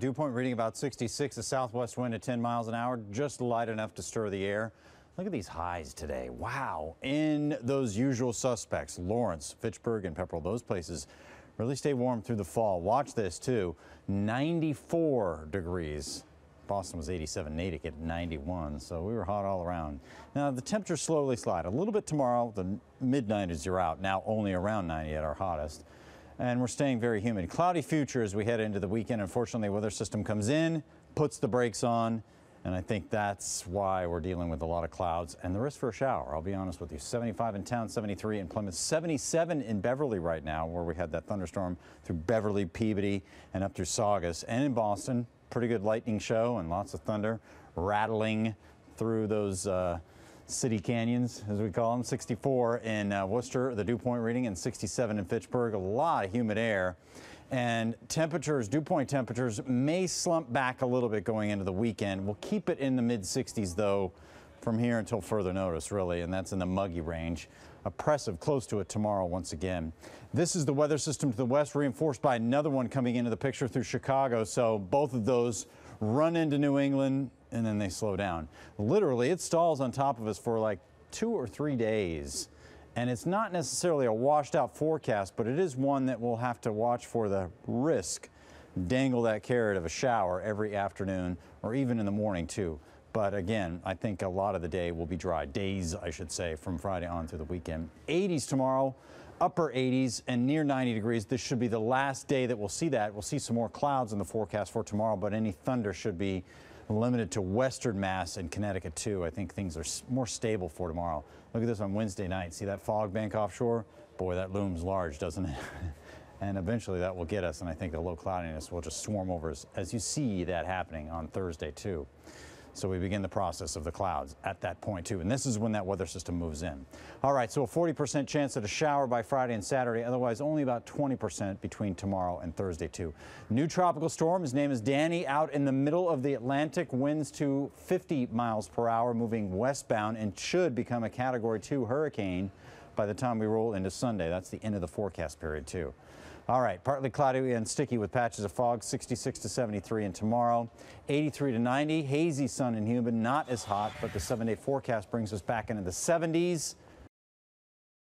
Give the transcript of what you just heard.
Dew point reading about 66, a southwest wind at 10 miles an hour, just light enough to stir the air. Look at these highs today. Wow. In those usual suspects, Lawrence, Fitchburg, and Pepperell, those places really stay warm through the fall. Watch this too. 94 degrees. Boston was 87, Natick at 91, so we were hot all around. Now the temperatures slowly slide a little bit tomorrow. The mid-90s are out, now only around 90 at our hottest. And we're staying very humid. Cloudy future as we head into the weekend. Unfortunately, the weather system comes in, puts the brakes on, and I think that's why we're dealing with a lot of clouds and the risk for a shower. I'll be honest with you. 75 in town, 73 in Plymouth, 77 in Beverly right now, where we had that thunderstorm through Beverly, Peabody, and up through Saugus. And in Boston, pretty good lightning show and lots of thunder rattling through those city canyons, as we call them. 64 in Worcester, the dew point reading, and 67 in Fitchburg. A lot of humid air. And temperatures, dew point temperatures may slump back a little bit going into the weekend. We'll keep it in the mid-60s, though, from here until further notice, really, and that's in the muggy range. Oppressive, close to it tomorrow once again. This is the weather system to the west, reinforced by another one coming into the picture through Chicago. So both of those run into New England, and then they slow down. Literally, it stalls on top of us for like 2 or 3 days. And it's not necessarily a washed out forecast, but it is one that we'll have to watch for the risk. Dangle that carrot of a shower every afternoon or even in the morning too. But again, I think a lot of the day will be dry. Days, I should say, from Friday on through the weekend. 80s tomorrow, upper 80s and near 90 degrees. This should be the last day that we'll see that. We'll see some more clouds in the forecast for tomorrow, but any thunder should be limited to western Mass and Connecticut too. I think things are more stable for tomorrow. Look at this on Wednesday night. See that fog bank offshore? Boy, that looms large, doesn't it? And eventually that will get us, and I think the low cloudiness will just swarm over us as you see that happening on Thursday too. So we begin the process of the clouds at that point too, and this is when that weather system moves in. All right, so a 40% chance at a shower by Friday and Saturday, otherwise only about 20% between tomorrow and Thursday too. New tropical storm, his name is Danny, out in the middle of the Atlantic, winds to 50 miles per hour, moving westbound, and should become a Category 2 hurricane by the time we roll into Sunday. That's the end of the forecast period too. All right, partly cloudy and sticky with patches of fog, 66 to 73 and tomorrow, 83 to 90, hazy sun and humid, not as hot, but the 7-day forecast brings us back into the 70s.